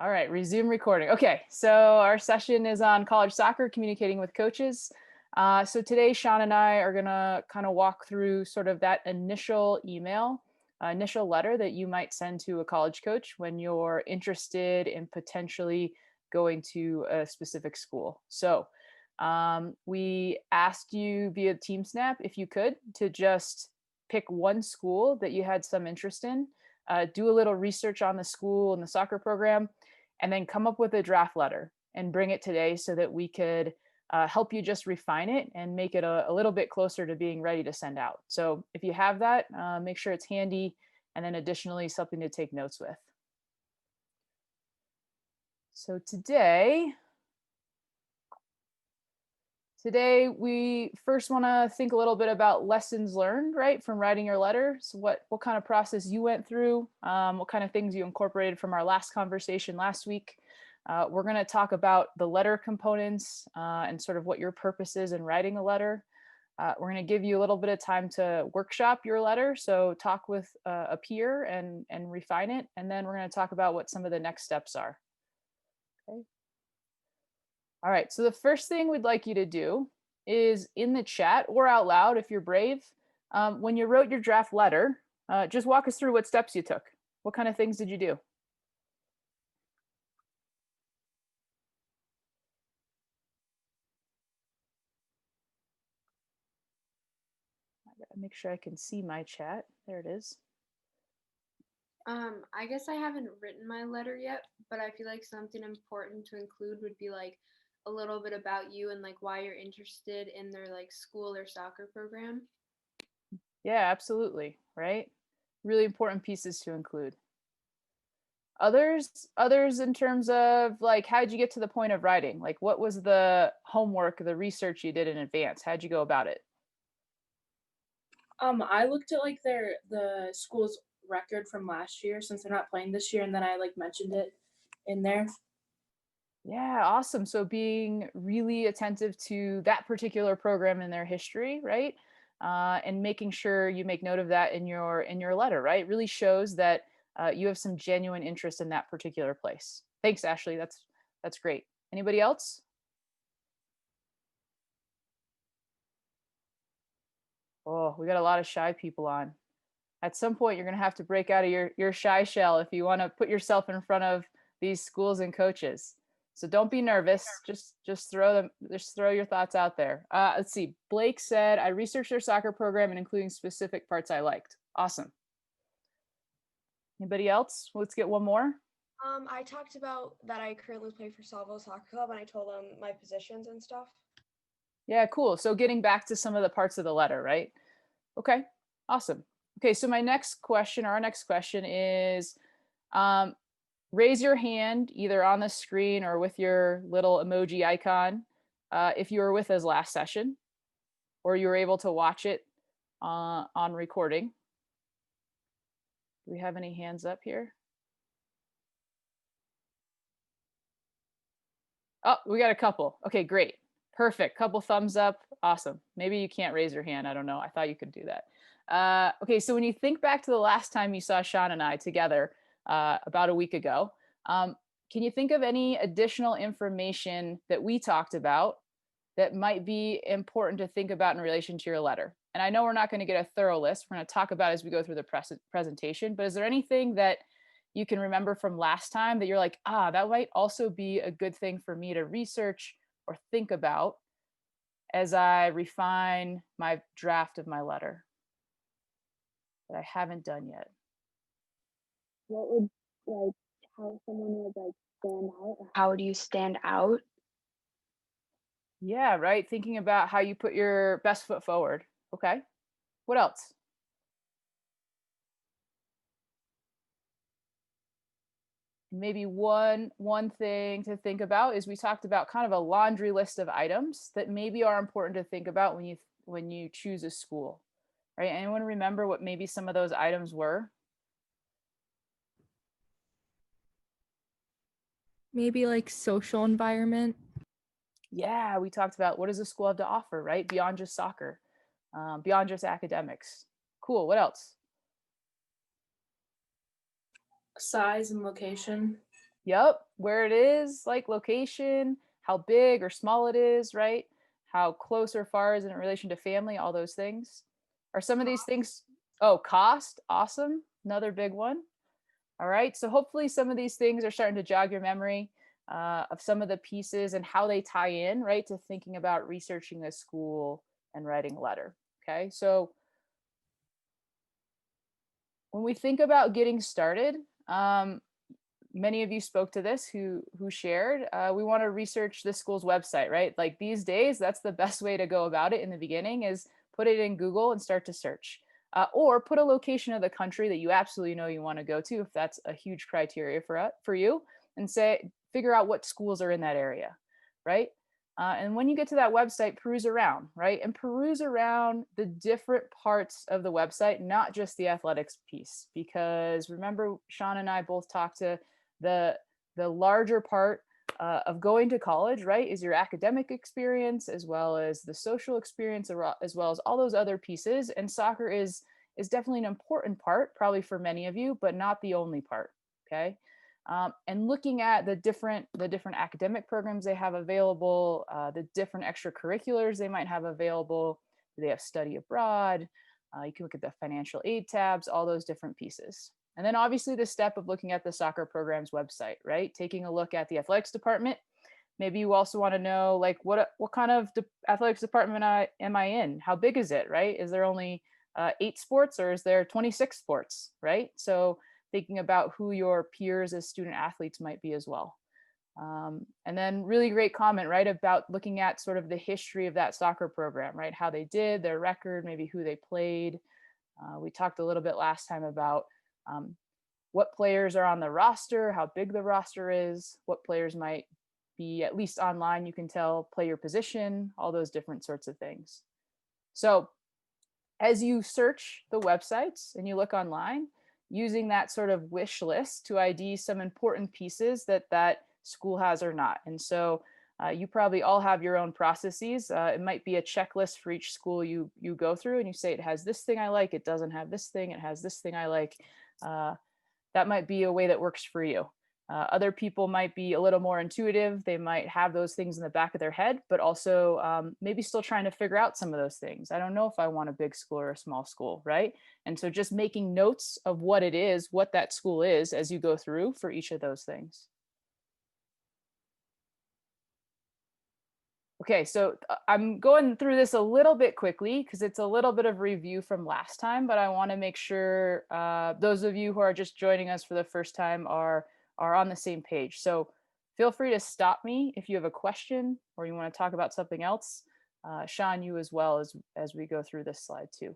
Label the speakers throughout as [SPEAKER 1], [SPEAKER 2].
[SPEAKER 1] All right, resume recording. Okay, so our session is on college soccer, communicating with coaches. So today, Sean and I are gonna kind of walk through sort of that initial email, initial letter that you might send to a college coach when you're interested in potentially going to a specific school. So we asked you via TeamSnap if you could to just pick one school that you had some interest in, do a little research on the school and the soccer program, and then come up with a draft letter and bring it today so that we could help you just refine it and make it a little bit closer to being ready to send out. So if you have that, make sure it's handy, and then additionally something to take notes with. So today we first want to think a little bit about lessons learned, right, from writing your letter. So what kind of process you went through, what kind of things you incorporated from our last conversation last week. We're going to talk about the letter components and sort of what your purpose is in writing a letter. We're going to give you a little bit of time to workshop your letter, so talk with a peer and refine it, and then we're going to talk about what some of the next steps are. Okay. All right, so the first thing we'd like you to do is in the chat or out loud if you're brave, when you wrote your draft letter, just walk us through what steps you took. What kind of things did you do? I gotta make sure I can see my chat. There it is.
[SPEAKER 2] I guess I haven't written my letter yet, but I feel like something important to include would be like a little bit about you and like why you're interested in their like school or soccer program.
[SPEAKER 1] Yeah, absolutely, right? Really important pieces to include. Others in terms of like, how'd you get to the point of writing? Like, what was the homework, the research you did in advance? How'd you go about it?
[SPEAKER 3] I looked at like the school's record from last year since they're not playing this year, and then I like mentioned it in there.
[SPEAKER 1] Yeah, awesome. So being really attentive to that particular program and their history, right? And making sure you make note of that in your letter, right? Really shows that you have some genuine interest in that particular place. Thanks, Ashley. That's great. Anybody else? Oh, we got a lot of shy people on. At some point, you're going to have to break out of your shy shell if you want to put yourself in front of these schools and coaches. So don't be nervous. Just throw your thoughts out there. Let's see. Blake said, I researched their soccer program and including specific parts I liked. Awesome. Anybody else? Let's get one more.
[SPEAKER 4] I talked about that I currently play for Salvo Soccer Club, and I told them my positions and stuff.
[SPEAKER 1] Yeah, cool. So getting back to some of the parts of the letter, right? Okay, awesome. Okay, so our next question is, raise your hand either on the screen or with your little emoji icon if you were with us last session or you were able to watch it on recording. Do we have any hands up here? Oh, we got a couple. Okay, great. Perfect. Couple thumbs up. Awesome. Maybe you can't raise your hand. I don't know. I thought you could do that. Okay, so when you think back to the last time you saw Sean and I together about a week ago, can you think of any additional information that we talked about that might be important to think about in relation to your letter? And I know we're not going to get a thorough list. We're going to talk about it as we go through the presentation, but is there anything that you can remember from last time that you're like, that might also be a good thing for me to research or think about as I refine my draft of my letter that I haven't done yet?
[SPEAKER 5] What would, like, how someone would like stand out?
[SPEAKER 6] How do you stand out?
[SPEAKER 1] Yeah, right. Thinking about how you put your best foot forward. Okay. What else? Maybe one thing to think about is we talked about kind of a laundry list of items that maybe are important to think about when you choose a school, right? Anyone remember what maybe some of those items were?
[SPEAKER 7] Maybe like social environment.
[SPEAKER 1] Yeah, we talked about what does the school have to offer, right? Beyond just soccer, beyond just academics. Cool. What else?
[SPEAKER 3] Size and location.
[SPEAKER 1] Yep, where it is, like location, how big or small it is, right? How close or far is it in relation to family, all those things. Are some of these things, oh, cost, awesome, another big one. All right, so hopefully some of these things are starting to jog your memory of some of the pieces and how they tie in, right, to thinking about researching a school and writing a letter. Okay, so when we think about getting started, many of you spoke to this who shared, we want to research the school's website, right? Like these days, that's the best way to go about it in the beginning is put it in Google and start to search. Or put a location of the country that you absolutely know you want to go to, if that's a huge criteria for you, and say, figure out what schools are in that area, right? And when you get to that website, peruse around, right? And peruse around the different parts of the website, not just the athletics piece, because remember, Sean and I both talked to the larger part of going to college, right, is your academic experience as well as the social experience, as well as all those other pieces. And soccer is definitely an important part, probably for many of you, but not the only part. Okay. And looking at the different academic programs they have available, the different extracurriculars they might have available. Do they have study abroad? You can look at the financial aid tabs, all those different pieces. And then obviously the step of looking at the soccer program's website, right? Taking a look at the athletics department. Maybe you also want to know, like, what kind of athletics department am I in? How big is it, right? Is there only 8 sports or is there 26 sports, right? So thinking about who your peers as student athletes might be as well. And then really great comment, right, about looking at sort of the history of that soccer program, right? How they did, their record, maybe who they played. We talked a little bit last time about what players are on the roster, how big the roster is, what players might be, at least online, you can tell, play your position, all those different sorts of things. So as you search the websites and you look online, using that sort of wish list to ID some important pieces that school has or not. And so you probably all have your own processes. It might be a checklist for each school you go through, and you say it has this thing I like, it doesn't have this thing, it has this thing I like. That might be a way that works for you. Other people might be a little more intuitive. They might have those things in the back of their head, but also maybe still trying to figure out some of those things. I don't know if I want a big school or a small school, right? And so just making notes of what it is, what that school is as you go through for each of those things. Okay, so I'm going through this a little bit quickly because it's a little bit of review from last time, but I want to make sure those of you who are just joining us for the first time are on the same page. So feel free to stop me if you have a question or you want to talk about something else. Sean, you as well as we go through this slide too.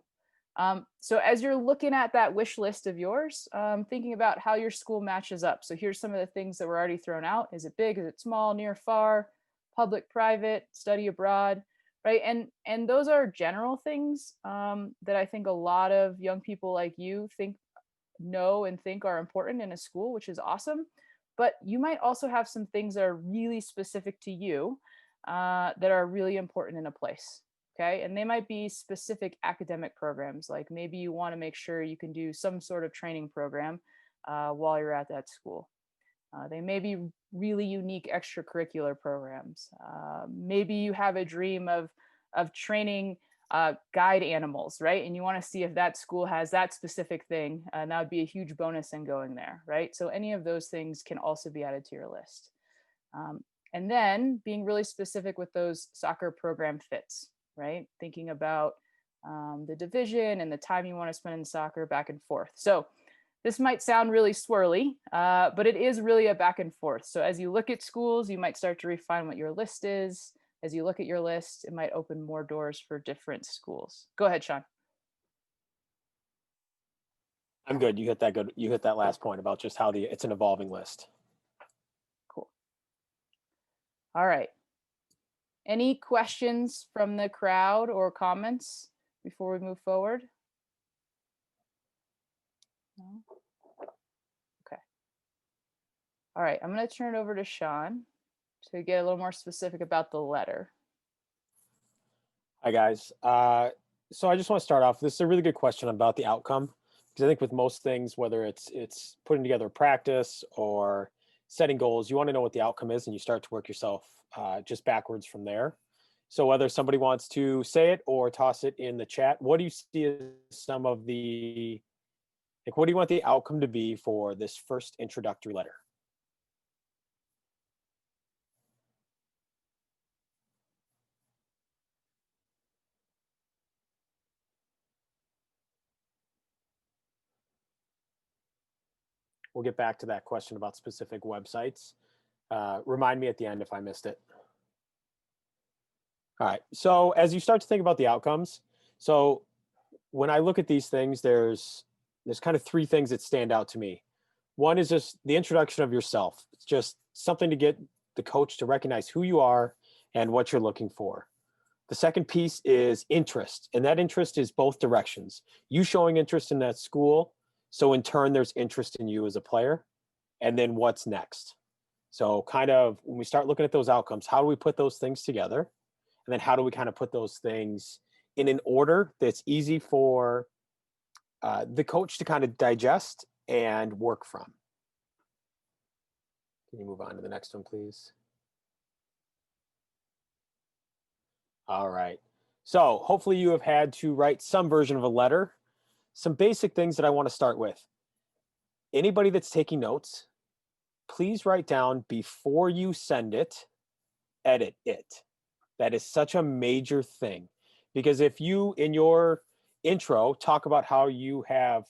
[SPEAKER 1] So as you're looking at that wish list of yours, thinking about how your school matches up. So here's some of the things that were already thrown out. Is it big? Is it small? Near, far? Public, private, study abroad, right? And those are general things that I think a lot of young people like you know and think are important in a school, which is awesome. But you might also have some things that are really specific to you that are really important in a place. Okay, and they might be specific academic programs. Like maybe you want to make sure you can do some sort of training program while you're at that school. They may be really unique extracurricular programs. Maybe you have a dream of training guide animals, right? And you want to see if that school has that specific thing, and that would be a huge bonus in going there, right? So any of those things can also be added to your list. And then being really specific with those soccer program fits, right? Thinking about the division and the time you want to spend in soccer back and forth. So this might sound really swirly, but it is really a back and forth. So as you look at schools, you might start to refine what your list is. As you look at your list, it might open more doors for different schools. Go ahead, Sean.
[SPEAKER 8] I'm good. You hit that good. You hit that last point about just how it's an evolving list.
[SPEAKER 1] Cool. All right. Any questions from the crowd or comments before we move forward? No? Okay. All right, I'm going to turn it over to Sean to get a little more specific about the letter.
[SPEAKER 8] Hi, guys. So I just want to start off. This is a really good question about the outcome, because I think with most things, whether it's putting together practice or setting goals, you want to know what the outcome is, and you start to work yourself just backwards from there. So whether somebody wants to say it or toss it in the chat, what do you see as some of the, like, what do you want the outcome to be for this first introductory letter? We'll get back to that question about specific websites. Remind me at the end if I missed it. All right, so as you start to think about the outcomes, so when I look at these things, there's kind of three things that stand out to me. One is just the introduction of yourself. It's just something to get the coach to recognize who you are and what you're looking for. The second piece is interest, and that interest is both directions. You showing interest in that school, so in turn there's interest in you as a player. And then what's next? So kind of when we start looking at those outcomes, how do we put those things together? And then how do we kind of put those things in an order that's easy for the coach to kind of digest and work from? Can you move on to the next one, please? All right. So hopefully you have had to write some version of a letter. Some basic things that I want to start with. Anybody that's taking notes, please write down before you send it, edit it. That is such a major thing, because if you in your intro talk about how you have,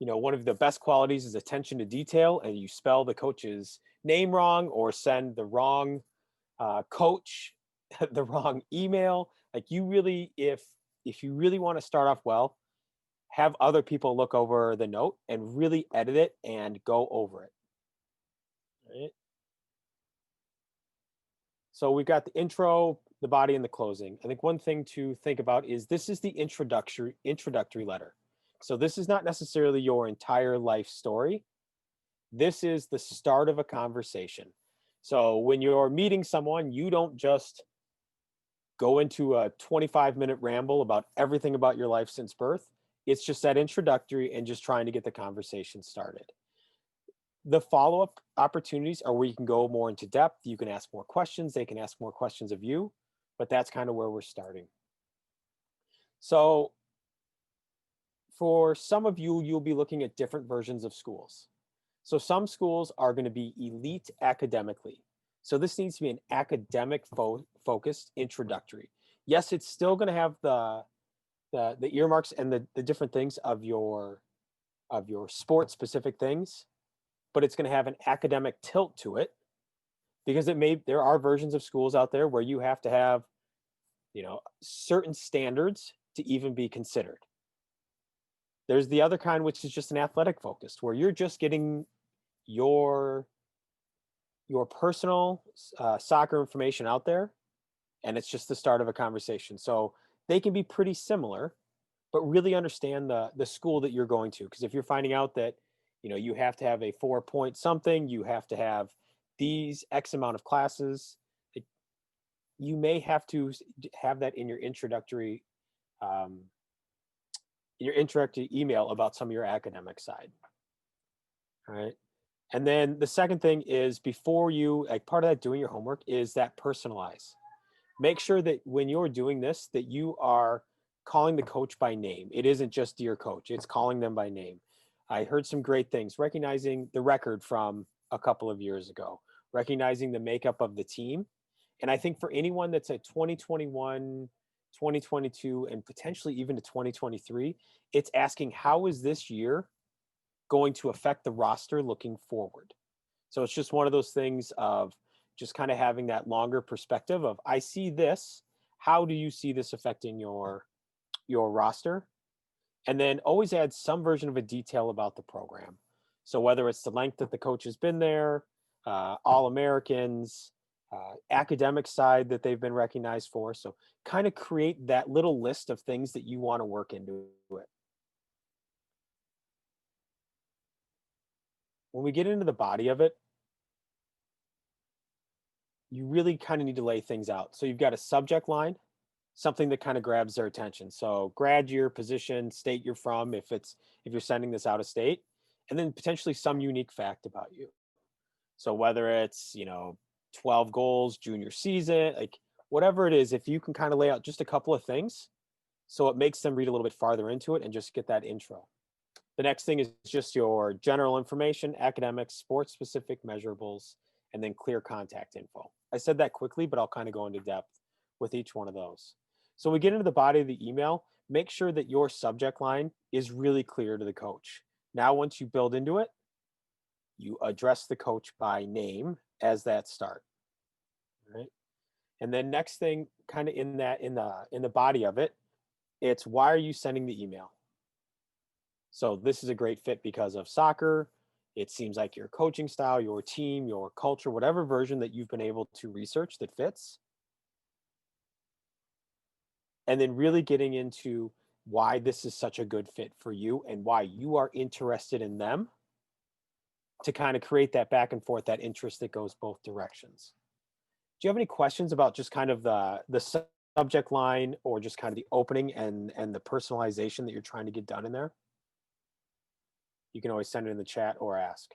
[SPEAKER 8] one of the best qualities is attention to detail, and you spell the coach's name wrong or send the wrong coach the wrong email, like you really, if you really want to start off well, have other people look over the note and really edit it and go over it. All right. So we've got the intro, the body, and the closing. I think one thing to think about is this is the introductory letter. So this is not necessarily your entire life story. This is the start of a conversation. So when you're meeting someone, you don't just go into a 25-minute ramble about everything about your life since birth. It's just that introductory and just trying to get the conversation started. The follow-up opportunities are where you can go more into depth. You can ask more questions. They can ask more questions of you, but that's kind of where we're starting. So for some of you, you'll be looking at different versions of schools. So some schools are going to be elite academically. So this needs to be an academic focused introductory. Yes, it's still going to have the earmarks and the different things of your sport specific things, but it's going to have an academic tilt to it, because there are versions of schools out there where you have to have, certain standards to even be considered. There's the other kind, which is just an athletic focused, where you're just getting your personal soccer information out there, and it's just the start of a conversation. So they can be pretty similar, but really understand the school that you're going to. Because if you're finding out that, you have to have a 4-point something, you have to have these X amount of classes, you may have to have that in your introductory email about some of your academic side. All right. And then the second thing is, before you, like, part of that doing your homework is that personalize. Make sure that when you're doing this, that you are calling the coach by name. It isn't just dear coach, it's calling them by name. I heard some great things, recognizing the record from a couple of years ago, recognizing the makeup of the team. And I think for anyone that's at 2021, 2022, and potentially even to 2023, it's asking, how is this year going to affect the roster looking forward? So it's just one of those things of just kind of having that longer perspective of, I see this, how do you see this affecting your roster? And then always add some version of a detail about the program. So whether it's the length that the coach has been there, All-Americans, academic side that they've been recognized for. So kind of create that little list of things that you want to work into it. When we get into the body of it, you really kind of need to lay things out. So you've got a subject line, something that kind of grabs their attention. So grad year, position, state you're from, if you're sending this out of state, and then potentially some unique fact about you. So whether it's, 12 goals junior season, like whatever it is, if you can kind of lay out just a couple of things, so it makes them read a little bit farther into it and just get that intro. The next thing is just your general information, academics, sports specific measurables, and then clear contact info. I said that quickly, but I'll kind of go into depth with each one of those. So we get into the body of the email, make sure that your subject line is really clear to the coach. Now, once you build into it, you address the coach by name as that start, right? And then next thing, kind of in the body of it, it's why are you sending the email? So this is a great fit because of soccer. It seems like your coaching style, your team, your culture, whatever version that you've been able to research that fits. And then really getting into why this is such a good fit for you and why you are interested in them, to kind of create that back and forth, that interest that goes both directions. Do you have any questions about just kind of the subject line, or just kind of the opening and the personalization that you're trying to get done in there? You can always send it in the chat or ask.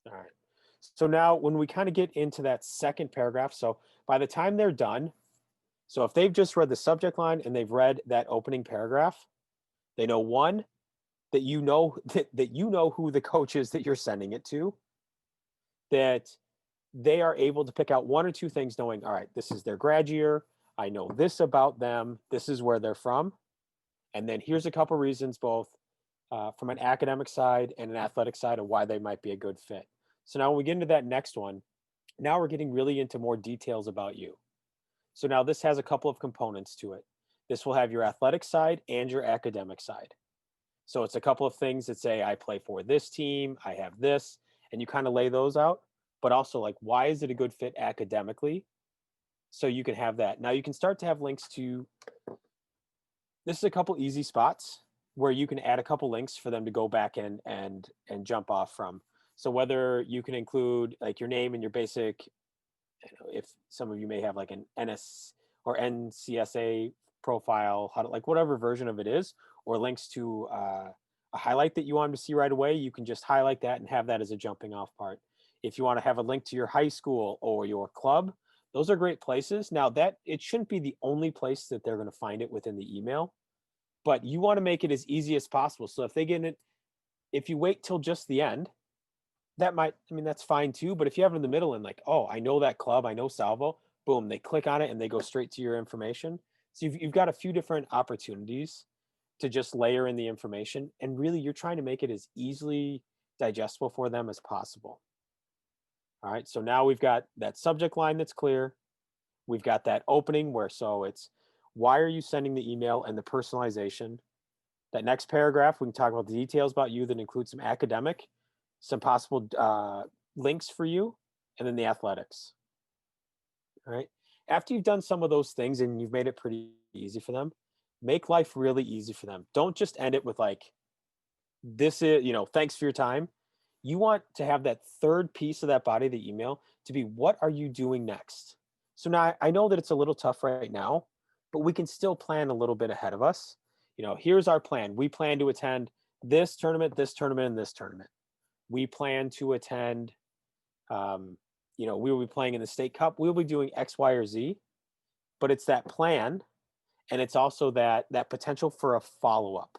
[SPEAKER 8] All right. So now when we kind of get into that second paragraph, so by the time they're done, so if they've just read the subject line and they've read that opening paragraph, they know, one, that you know that you know who the coach is that you're sending it to, that they are able to pick out one or two things knowing, all right, this is their grad year. I know this about them. This is where they're from. And then here's a couple reasons, both from an academic side and an athletic side, of why they might be a good fit. So now when we get into that next one, now we're getting really into more details about you. So now this has a couple of components to it. This will have your athletic side and your academic side. So it's a couple of things that say, I play for this team, I have this, and you kind of lay those out, but also like, why is it a good fit academically? So you can have that. Now you can start to have links to, this is a couple easy spots where you can add a couple links for them to go back and jump off from. So whether you can include like your name and your basic, if some of you may have like an NS or NCSA profile, how to, like whatever version of it is, or links to a highlight that you want them to see right away, you can just highlight that and have that as a jumping off part. If you want to have a link to your high school or your club, those are great places. Now that it shouldn't be the only place that they're going to find it within the email, but you want to make it as easy as possible. So if they get it, if you wait till just the end, that might, I mean, that's fine too. But if you have it in the middle and like, oh, I know that club, I know Salvo, boom, they click on it and they go straight to your information. So you've got a few different opportunities to just layer in the information. And really, you're trying to make it as easily digestible for them as possible. All right. So now we've got that subject line that's clear. We've got that opening where, so it's, why are you sending the email and the personalization? That next paragraph, we can talk about the details about you that include some academic, some possible links for you, and then the athletics. All right. After you've done some of those things and you've made it pretty easy for them, make life really easy for them. Don't just end it with like, this is, thanks for your time. You want to have that third piece of that body of the email to be, what are you doing next? So now I know that it's a little tough right now, but we can still plan a little bit ahead of us. Here's our plan. We plan to attend this tournament, and this tournament. We plan to attend, we will be playing in the state cup. We'll be doing X, Y, or Z, but it's that plan. And it's also that potential for a follow-up.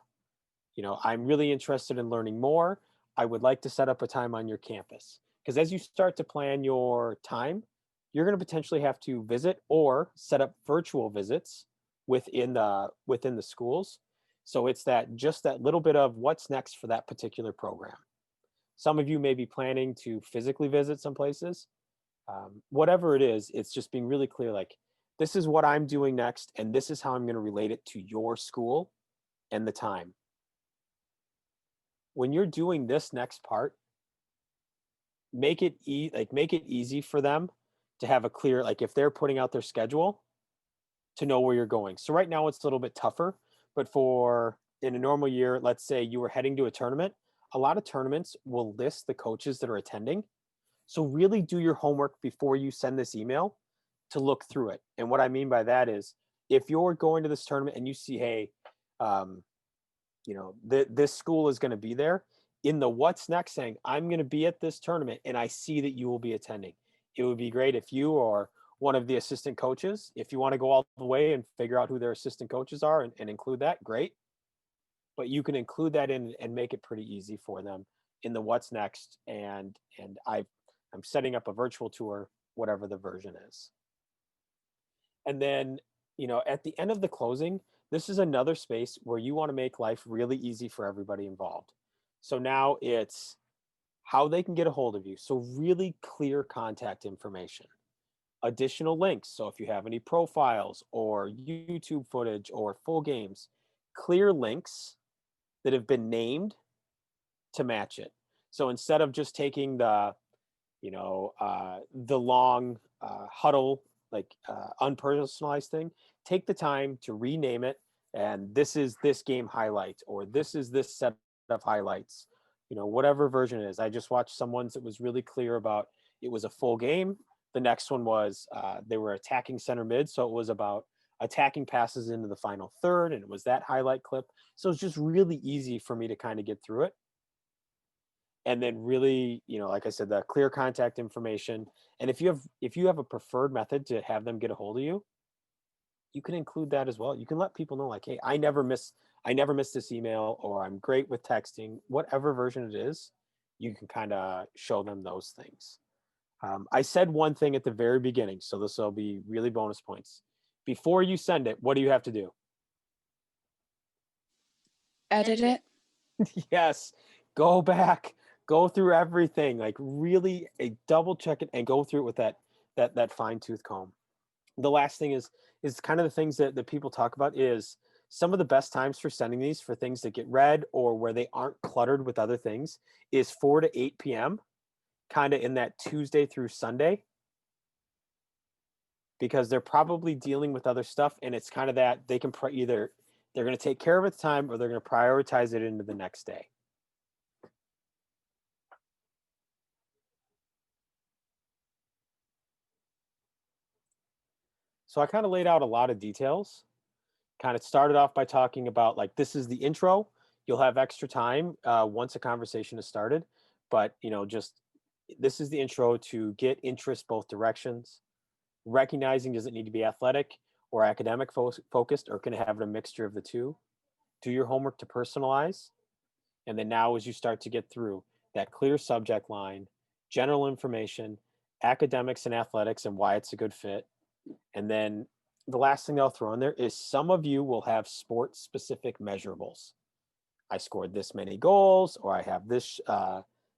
[SPEAKER 8] I'm really interested in learning more. I would like to set up a time on your campus. Because as you start to plan your time, you're going to potentially have to visit or set up virtual visits within the schools. So it's just that little bit of what's next for that particular program. Some of you may be planning to physically visit some places. Whatever it is, it's just being really clear, like, this is what I'm doing next, and this is how I'm going to relate it to your school and the time. When you're doing this next part, make it easy for them to have a clear, like if they're putting out their schedule, to know where you're going. So right now it's a little bit tougher, but in a normal year, let's say you were heading to a tournament, a lot of tournaments will list the coaches that are attending. So really do your homework before you send this email to look through it. And what I mean by that is, if you're going to this tournament and you see, hey, this school is going to be there. In the what's next, saying, I'm going to be at this tournament and I see that you will be attending. It would be great if you or one of the assistant coaches, if you want to go all the way and figure out who their assistant coaches are and include that, great. But you can include that in and make it pretty easy for them in the what's next. And I'm setting up a virtual tour, whatever the version is. And then, at the end of the closing, this is another space where you want to make life really easy for everybody involved. So now it's how they can get a hold of you. So really clear contact information, additional links. So if you have any profiles or YouTube footage or full games, clear links that have been named to match it. So instead of just taking the long huddle, unpersonalized thing, take the time to rename it. And this is this game highlight, or this is this set of highlights, whatever version it is. I just watched someone's that was really clear about it was a full game. The next one was they were attacking center mid. So it was about attacking passes into the final third. And it was that highlight clip. So it's just really easy for me to kind of get through it. And then really, like I said, the clear contact information. And if you have a preferred method to have them get a hold of you, you can include that as well. You can let people know, like, hey, I never miss this email, or I'm great with texting, whatever version it is. You can kind of show them those things. I said one thing at the very beginning, so this will be really bonus points. Before you send it, what do you have to do?
[SPEAKER 6] Edit it.
[SPEAKER 8] Yes. Go back, go through everything, like really double check it and go through it with that fine tooth comb. The last thing is kind of the things that people talk about is some of the best times for sending these for things that get read or where they aren't cluttered with other things is 4 to 8 p.m. kind of in that Tuesday through Sunday, because they're probably dealing with other stuff, and it's kind of that they can either they're going to take care of it at the time, or they're going to prioritize it into the next day. So I kind of laid out a lot of details. Kind of started off by talking about, like, this is the intro. You'll have extra time once a conversation is started, but just this is the intro to get interest both directions. Recognizing, does it need to be athletic or academic focused, or can it have a mixture of the two? Do your homework to personalize. And then now, as you start to get through that clear subject line, general information, academics and athletics and why it's a good fit. And then the last thing I'll throw in there is some of you will have sport specific measurables. I scored this many goals, or I have this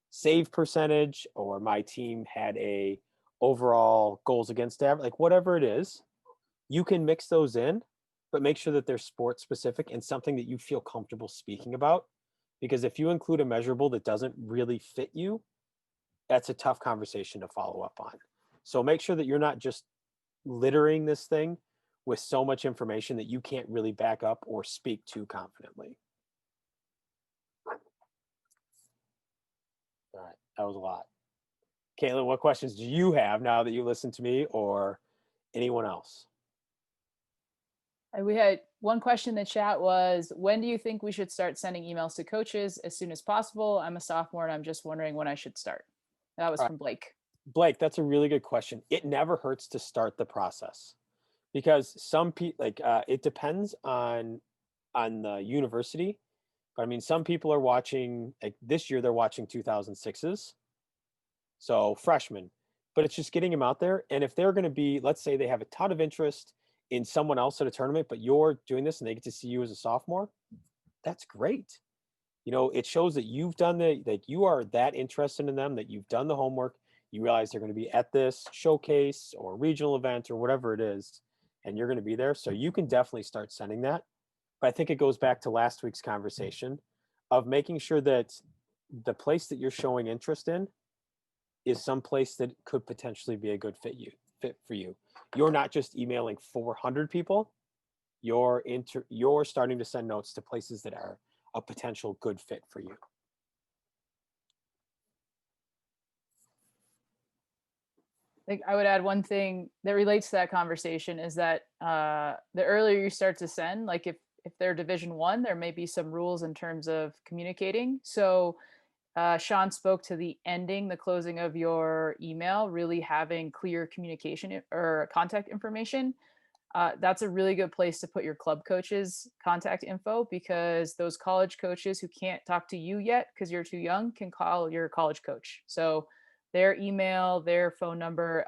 [SPEAKER 8] save percentage, or my team had a overall goals against average, like whatever it is, you can mix those in, but make sure that they're sport specific and something that you feel comfortable speaking about. Because if you include a measurable that doesn't really fit you, that's a tough conversation to follow up on. So make sure that you're not just littering this thing with so much information that you can't really back up or speak to confidently. All right, that was a lot. Caitlin, what questions do you have now that you listened to me, or anyone else?
[SPEAKER 1] We had one question in the chat was, when do you think we should start sending emails to coaches? As soon as possible. I'm a sophomore and I'm just wondering when I should start. That was from Blake.
[SPEAKER 8] Blake, that's a really good question. It never hurts to start the process, because some people, it depends on the university. But I mean, some people are watching, like this year, they're watching 2006s. So freshmen, but it's just getting them out there. And if they're going to be, let's say they have a ton of interest in someone else at a tournament, but you're doing this and they get to see you as a sophomore, that's great. It shows that you've done you are that interested in them, that you've done the homework. You realize they're going to be at this showcase or regional event or whatever it is, and you're going to be there. So you can definitely start sending that. But I think it goes back to last week's conversation of making sure that the place that you're showing interest in is some place that could potentially be a good fit for you. You're not just emailing 400 people. You're starting to send notes to places that are a potential good fit for you.
[SPEAKER 1] I think I would add one thing that relates to that conversation is that the earlier you start to send, like if they're Division 1, there may be some rules in terms of communicating. So Sean spoke to the ending, the closing of your email, really having clear communication or contact information. That's a really good place to put your club coaches' contact info, because those college coaches who can't talk to you yet because you're too young can call your college coach. So their email, their phone number,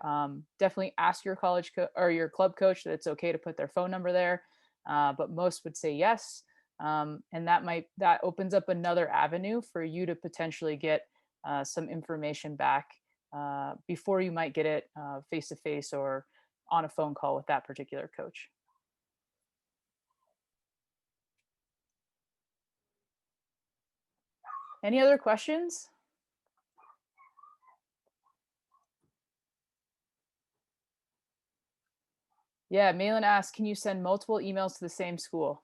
[SPEAKER 1] definitely ask your college or your club coach that it's okay to put their phone number there. But most would say yes. And that opens up another avenue for you to potentially get some information back before you might get it face to face or on a phone call with that particular coach. Any other questions? Yeah, Malin asks, can you send multiple emails to the same school?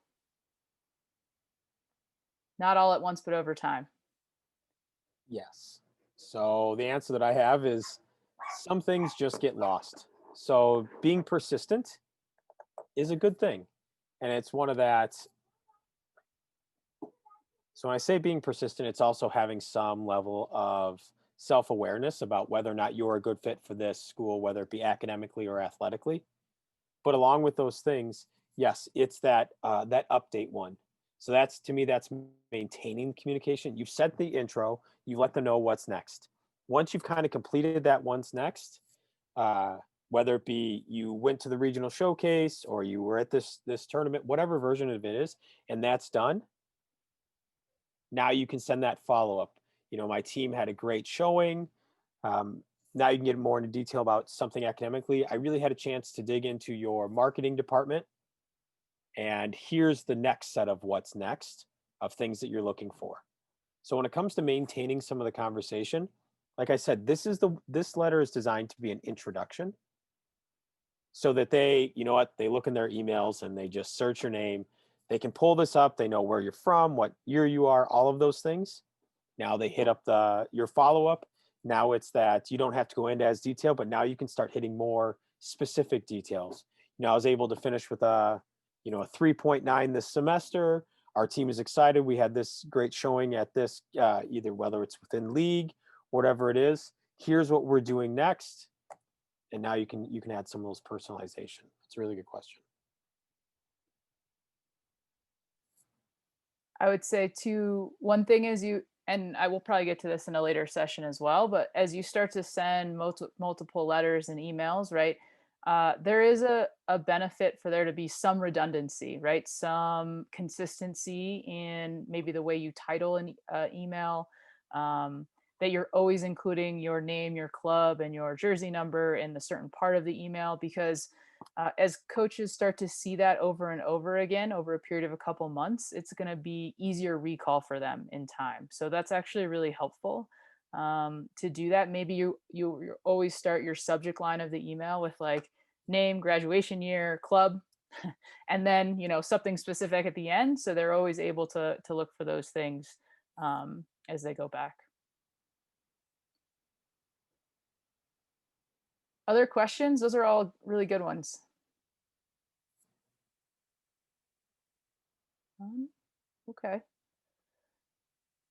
[SPEAKER 1] Not all at once, but over time.
[SPEAKER 8] Yes. So the answer that I have is some things just get lost. So being persistent is a good thing. And it's one of that. So when I say being persistent, it's also having some level of self-awareness about whether or not you're a good fit for this school, whether it be academically or athletically. But along with those things, yes, it's that that update one. So that's, to me, that's maintaining communication. You've set the intro, you let them know what's next. Once you've kind of completed that what's next, whether it be you went to the regional showcase or you were at this tournament, whatever version of it is, and that's done, now you can send that follow-up. You know, my team had a great showing. Now you can get more into detail about something academically. I really had a chance to dig into your marketing department, and here's the next set of what's next of things that you're looking for. So when it comes to maintaining some of the conversation, like I said, this letter is designed to be an introduction, so that they, you know what, they look in their emails and they just search your name. They can pull this up. They know where you're from, what year you are, all of those things. Now they hit up your follow-up. Now it's that you don't have to go into as detail, but now you can start hitting more specific details. You know, I was able to finish with a 3.9 this semester. Our team is excited. We had this great showing at this, either whether it's within league, whatever it is. Here's what we're doing next. And now you can add some of those personalization. It's a really good question.
[SPEAKER 1] I would say one thing is and I will probably get to this in a later session as well, but as you start to send multiple letters and emails, right, there is a benefit for there to be some redundancy, right? Some consistency in maybe the way you title an email, that you're always including your name, your club, and your jersey number in the certain part of the email, because as coaches start to see that over and over again over a period of a couple months, it's going to be easier recall for them in time. So that's actually really helpful to do that. Maybe you always start your subject line of the email with like name, graduation year, club, and then something specific at the end. So they're always able to look for those things as they go back. Other questions? Those are all really good ones. Okay.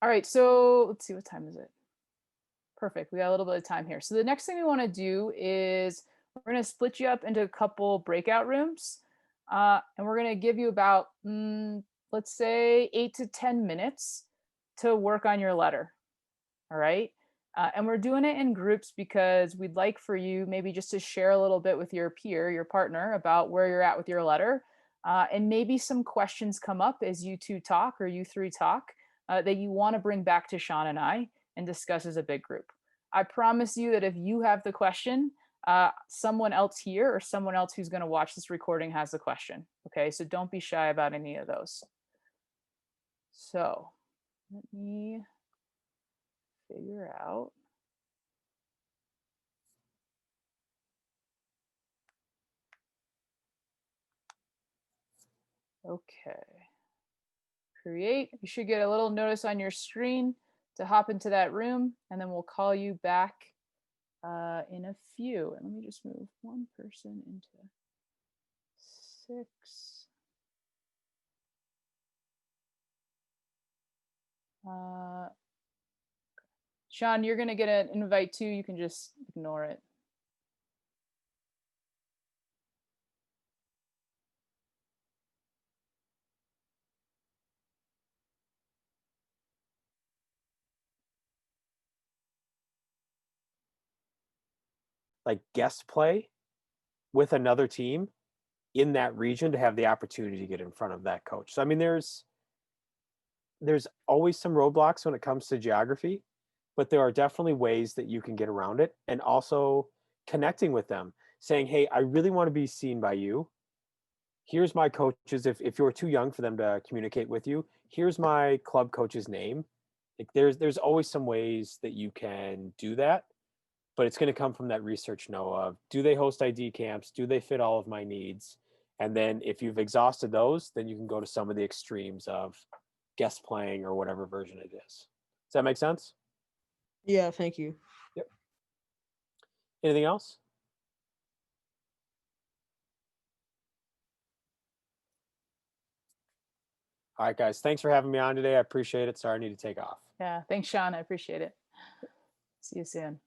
[SPEAKER 1] All right, so let's see, what time is it? Perfect, we got a little bit of time here. So the next thing we wanna do is we're gonna split you up into a couple breakout rooms. And we're gonna give you about, let's say 8 to 10 minutes to work on your letter, all right? And we're doing it in groups because we'd like for you maybe just to share a little bit with your peer, your partner, about where you're at with your letter. And maybe some questions come up as you two talk or you three talk that you want to bring back to Sean and I and discuss as a big group. I promise you that if you have the question, someone else here or someone else who's going to watch this recording has the question. Okay, so don't be shy about any of those. So let me figure out. Okay. Create. You should get a little notice on your screen to hop into that room, and then we'll call you back in a few. And let me just move one person into 6. Sean, you're going to get an invite too. You can just ignore it.
[SPEAKER 8] Like guest play with another team in that region to have the opportunity to get in front of that coach. So I mean, there's always some roadblocks when it comes to geography, but there are definitely ways that you can get around it, and also connecting with them, saying, hey, I really want to be seen by you. Here's my coaches. If you're too young for them to communicate with you, here's my club coach's name. Like there's always some ways that you can do that, but it's going to come from that research know of, do they host ID camps? Do they fit all of my needs? And then if you've exhausted those, then you can go to some of the extremes of guest playing or whatever version it is. Does that make sense?
[SPEAKER 9] Yeah, thank you.
[SPEAKER 8] Yep. Anything else? All right, guys. Thanks for having me on today. I appreciate it. Sorry, I need to take off.
[SPEAKER 1] Yeah, thanks, Sean. I appreciate it. See you soon.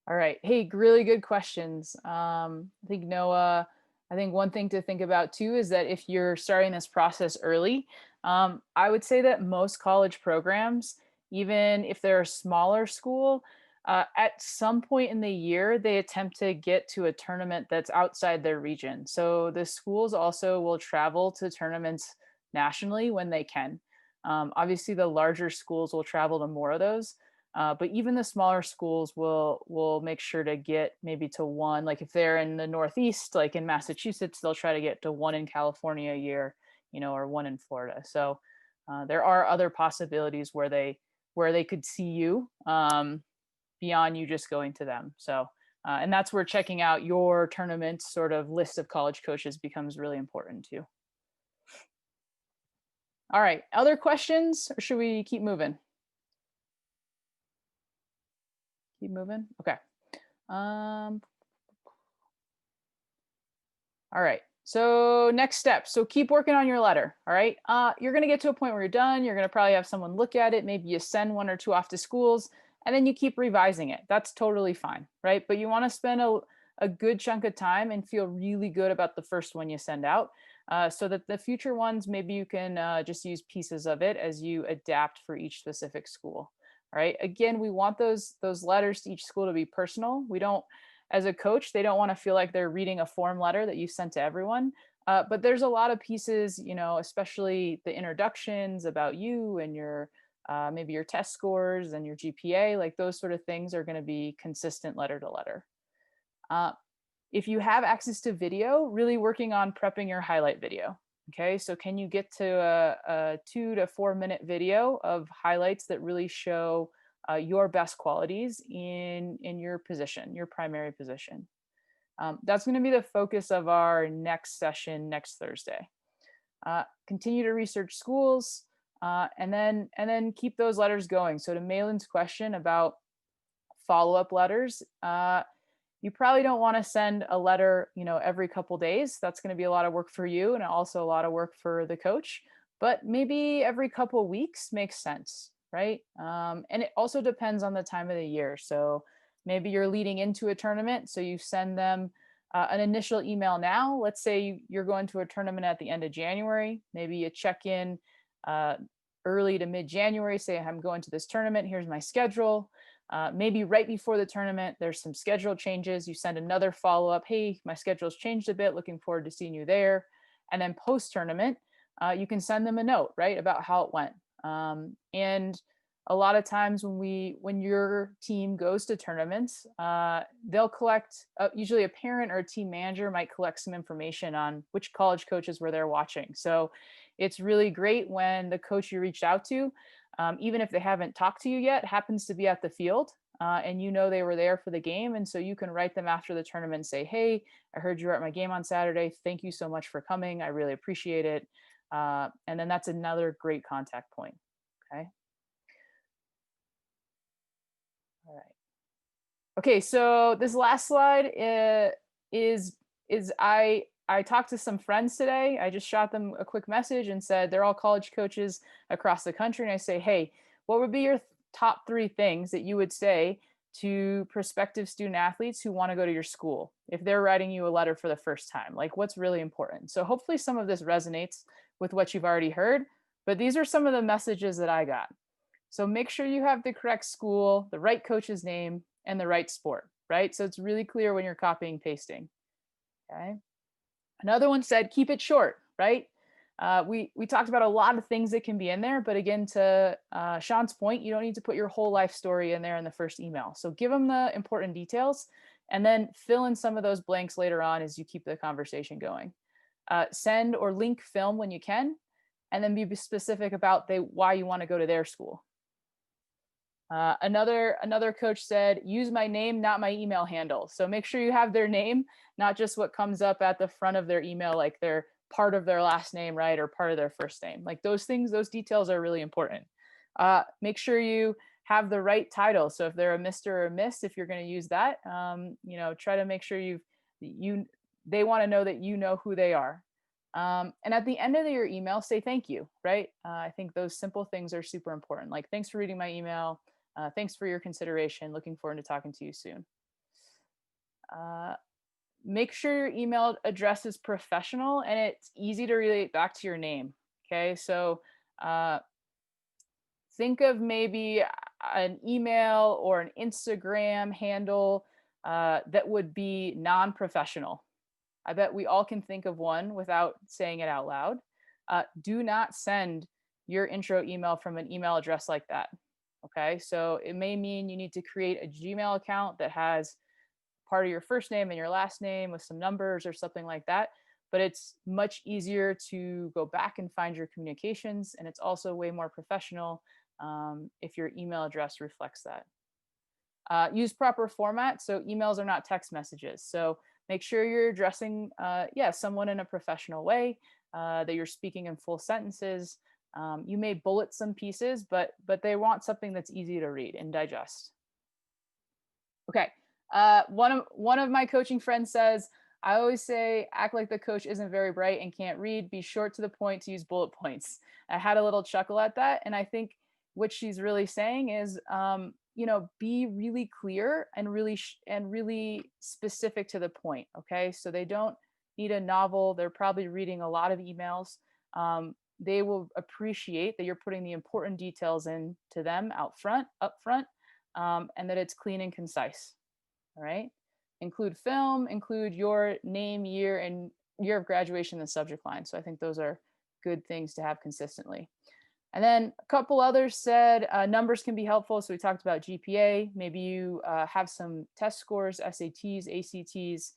[SPEAKER 1] All right. Hey, really good questions. I think Noah, I think one thing to think about too is that if you're starting this process early, I would say that most college programs, even if they're a smaller school, at some point in the year, they attempt to get to a tournament that's outside their region. So the schools also will travel to tournaments nationally when they can. Obviously, the larger schools will travel to more of those. But even the smaller schools will make sure to get maybe to one. Like if they're in the Northeast, like in Massachusetts, they'll try to get to one in California a year, or one in Florida. So there are other possibilities where they could see you beyond you just going to them. So and that's where checking out your tournament sort of list of college coaches becomes really important too. All right, other questions, or should we keep moving? Keep moving. Okay. All right. So next step. So keep working on your letter. All right. You're going to get to a point where you're done. You're going to probably have someone look at it. Maybe you send one or two off to schools and then you keep revising it. That's totally fine. Right. But you want to spend a good chunk of time and feel really good about the first one you send out, so that the future ones, maybe you can just use pieces of it as you adapt for each specific school. All right. Again, we want those letters to each school to be personal. We don't, as a coach, they don't want to feel like they're reading a form letter that you sent to everyone. But there's a lot of pieces, especially the introductions about you and your maybe your test scores and your GPA, like those sort of things are going to be consistent letter to letter. If you have access to video, really working on prepping your highlight video. Okay, so can you get to a 2 to 4 minute video of highlights that really show your best qualities in your position, your primary position? That's going to be the focus of our next session next Thursday. Continue to research schools, and then keep those letters going. So to Malin's question about follow-up letters, you probably don't want to send a letter, every couple days. That's going to be a lot of work for you and also a lot of work for the coach. But maybe every couple of weeks makes sense, right? And it also depends on the time of the year. So maybe you're leading into a tournament, so you send them an initial email now. Let's say you're going to a tournament at the end of January. Maybe you check in early to mid-January, say, I'm going to this tournament. Here's my schedule. Maybe right before the tournament, there's some schedule changes. You send another follow-up. Hey, my schedule's changed a bit. Looking forward to seeing you there. And then post-tournament, you can send them a note, right, about how it went. And a lot of times when your team goes to tournaments, they'll collect, usually a parent or a team manager might collect some information on which college coaches were there watching. So it's really great when the coach you reached out to, even if they haven't talked to you yet, happens to be at the field, and they were there for the game. And so you can write them after the tournament and say, hey, I heard you were at my game on Saturday. Thank you so much for coming. I really appreciate it. And then that's another great contact point. Okay. All right. Okay, so this last slide is I talked to some friends today. I just shot them a quick message and said they're all college coaches across the country. And I say, hey, what would be your top 3 things that you would say to prospective student athletes who want to go to your school if they're writing you a letter for the first time? Like, what's really important? So hopefully some of this resonates with what you've already heard, but these are some of the messages that I got. So make sure you have the correct school, the right coach's name, and the right sport, right? So it's really clear when you're copying, pasting. Okay. Another one said, keep it short, right? We talked about a lot of things that can be in there, but again, to Sean's point, you don't need to put your whole life story in there in the first email. So give them the important details and then fill in some of those blanks later on as you keep the conversation going. Send or link film when you can, and then be specific about why you want to go to their school. Another coach said, use my name, not my email handle. So make sure you have their name, not just what comes up at the front of their email, like they're part of their last name, right? Or part of their first name. Like those things, those details are really important. Make sure you have the right title. So if they're a Mr. or a Miss, if you're going to use that, try to make sure they want to know that you know who they are. And at the end of your email, say thank you, right? I think those simple things are super important. Like, thanks for reading my email. Thanks for your consideration. Looking forward to talking to you soon. Make sure your email address is professional and it's easy to relate back to your name. Okay, so think of maybe an email or an Instagram handle that would be non-professional. I bet we all can think of one without saying it out loud. Do not send your intro email from an email address like that. Okay, so it may mean you need to create a Gmail account that has part of your first name and your last name with some numbers or something like that. But it's much easier to go back and find your communications. And it's also way more professional if your email address reflects that. Use proper format. So emails are not text messages. So make sure you're addressing someone in a professional way, that you're speaking in full sentences. You may bullet some pieces, but they want something that's easy to read and digest. Okay. One of my coaching friends says, I always say, act like the coach isn't very bright and can't read. Be short to the point, to use bullet points. I had a little chuckle at that. And I think what she's really saying is, be really clear and really specific to the point. Okay. So they don't need a novel. They're probably reading a lot of emails. They will appreciate that you're putting the important details in to them up front, and that it's clean and concise. All right. Include film, include your name, year, and year of graduation in the subject line. So I think those are good things to have consistently. And then a couple others said numbers can be helpful. So we talked about GPA. Maybe you have some test scores, SATs, ACTs.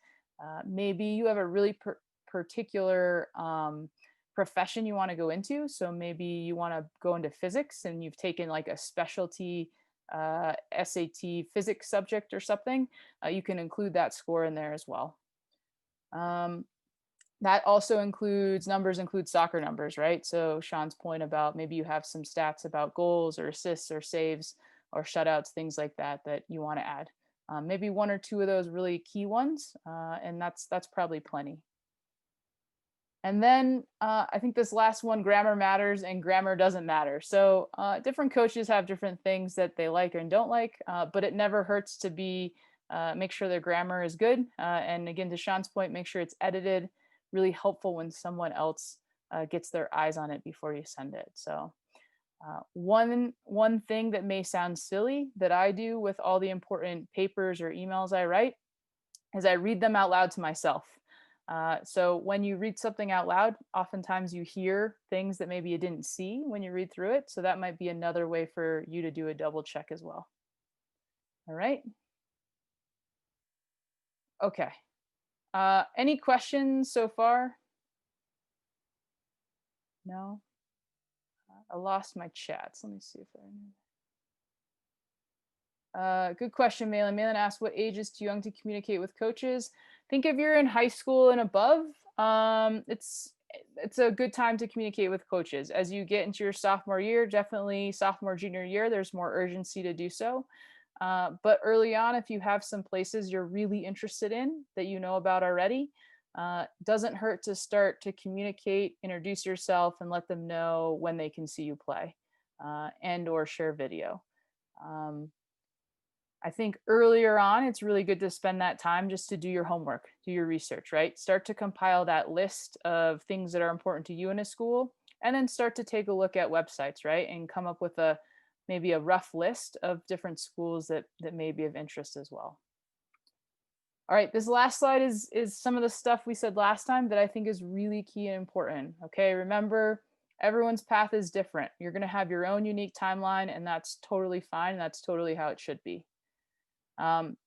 [SPEAKER 1] Maybe you have a really particular profession you want to go into. So maybe you want to go into physics and you've taken like a specialty SAT physics subject or something. You can include that score in there as well. That also includes soccer numbers, right? So Sean's point about maybe you have some stats about goals or assists or saves or shutouts, things like that you want to add. Maybe 1 or 2 of those really key ones, and that's probably plenty. And then I think this last one, grammar matters and grammar doesn't matter. So different coaches have different things that they like and don't like, but it never hurts to make sure their grammar is good. And again, to Sean's point, make sure it's edited. Really helpful when someone else gets their eyes on it before you send it. So one thing that may sound silly that I do with all the important papers or emails I write is I read them out loud to myself. So when you read something out loud, oftentimes you hear things that maybe you didn't see when you read through it. So that might be another way for you to do a double check as well. All right. Okay. Any questions so far? No? I lost my chats. Let me see if good question, Malin. Malin asked, what age is too young to communicate with coaches? I think if you're in high school and above, it's a good time to communicate with coaches. As you get into your sophomore year, definitely sophomore, junior year, there's more urgency to do so. But early on, if you have some places you're really interested in that you know about already, Doesn't hurt to start to communicate, introduce yourself, and let them know when they can see you play, and or share video. I think earlier on, it's really good to spend that time just to do your homework, do your research, right? Start to compile that list of things that are important to you in a school, and then start to take a look at websites, right? And come up with maybe a rough list of different schools that may be of interest as well. All right, this last slide is some of the stuff we said last time that I think is really key and important. Okay, remember, everyone's path is different. You're going to have your own unique timeline, and that's totally fine. That's totally how it should be.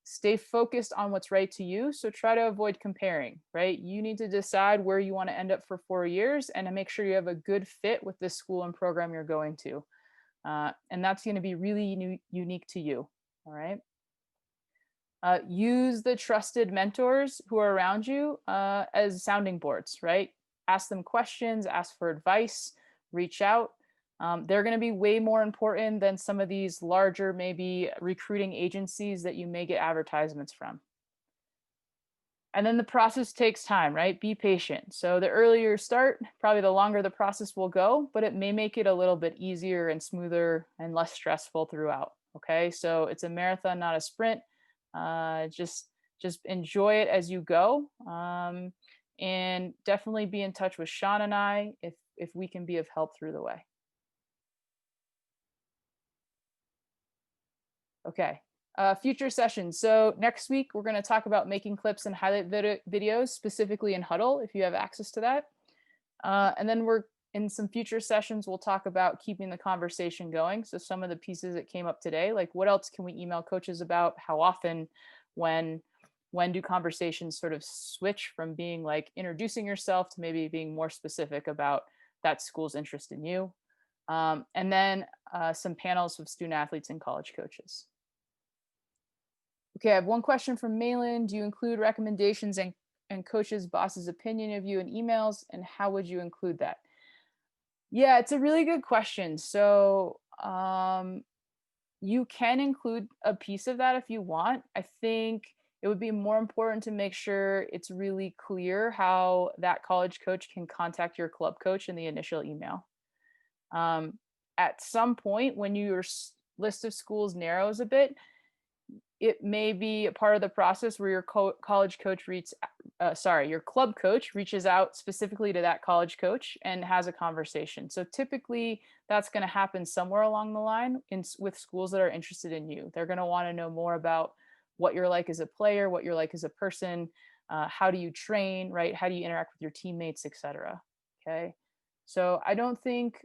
[SPEAKER 1] Stay focused on what's right to you. So try to avoid comparing, right? You need to decide where you want to end up for 4 years and to make sure you have a good fit with this school and program you're going to. And that's going to be really unique to you. All right. Use the trusted mentors who are around you as sounding boards, right? Ask them questions, ask for advice, reach out. They're going to be way more important than some of these larger, maybe recruiting agencies that you may get advertisements from. And then the process takes time, right? Be patient. So the earlier you start, probably the longer the process will go, but it may make it a little bit easier and smoother and less stressful throughout. Okay, so it's a marathon, not a sprint. Just enjoy it as you go, and definitely be in touch with Sean and I if we can be of help through the way. Okay, future sessions. So next week, we're going to talk about making clips and highlight videos, specifically in Huddle, if you have access to that. And then in some future sessions, we'll talk about keeping the conversation going. So some of the pieces that came up today, like what else can we email coaches about? How often? When do conversations sort of switch from being like introducing yourself to maybe being more specific about that school's interest in you? And then some panels with student athletes and college coaches. Okay, I have one question from Malin. Do you include recommendations and coaches' bosses' opinion of you in emails, and how would you include that? Yeah, it's a really good question. So you can include a piece of that if you want. I think it would be more important to make sure it's really clear how that college coach can contact your club coach in the initial email. At some point, when your list of schools narrows a bit, it may be a part of the process where your college coach your club coach reaches out specifically to that college coach and has a conversation. So typically that's going to happen somewhere along the line with schools that are interested in you. They're going to want to know more about what you're like as a player, what you're like as a person, how do you train, right? How do you interact with your teammates, etc. Okay. So I don't think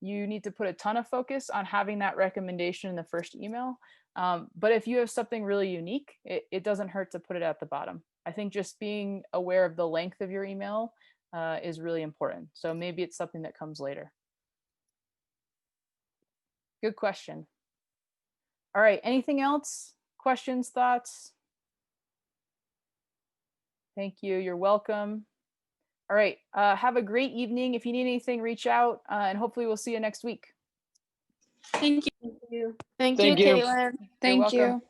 [SPEAKER 1] you need to put a ton of focus on having that recommendation in the first email. But if you have something really unique, it doesn't hurt to put it at the bottom. I think just being aware of the length of your email is really important. So maybe it's something that comes later. Good question. All right, anything else? Questions, thoughts? Thank you, you're welcome. All right, have a great evening. If you need anything, reach out, and hopefully we'll see you next week.
[SPEAKER 3] Thank you.
[SPEAKER 2] Thank you.
[SPEAKER 4] Thank you, Caitlin.
[SPEAKER 1] You're welcome.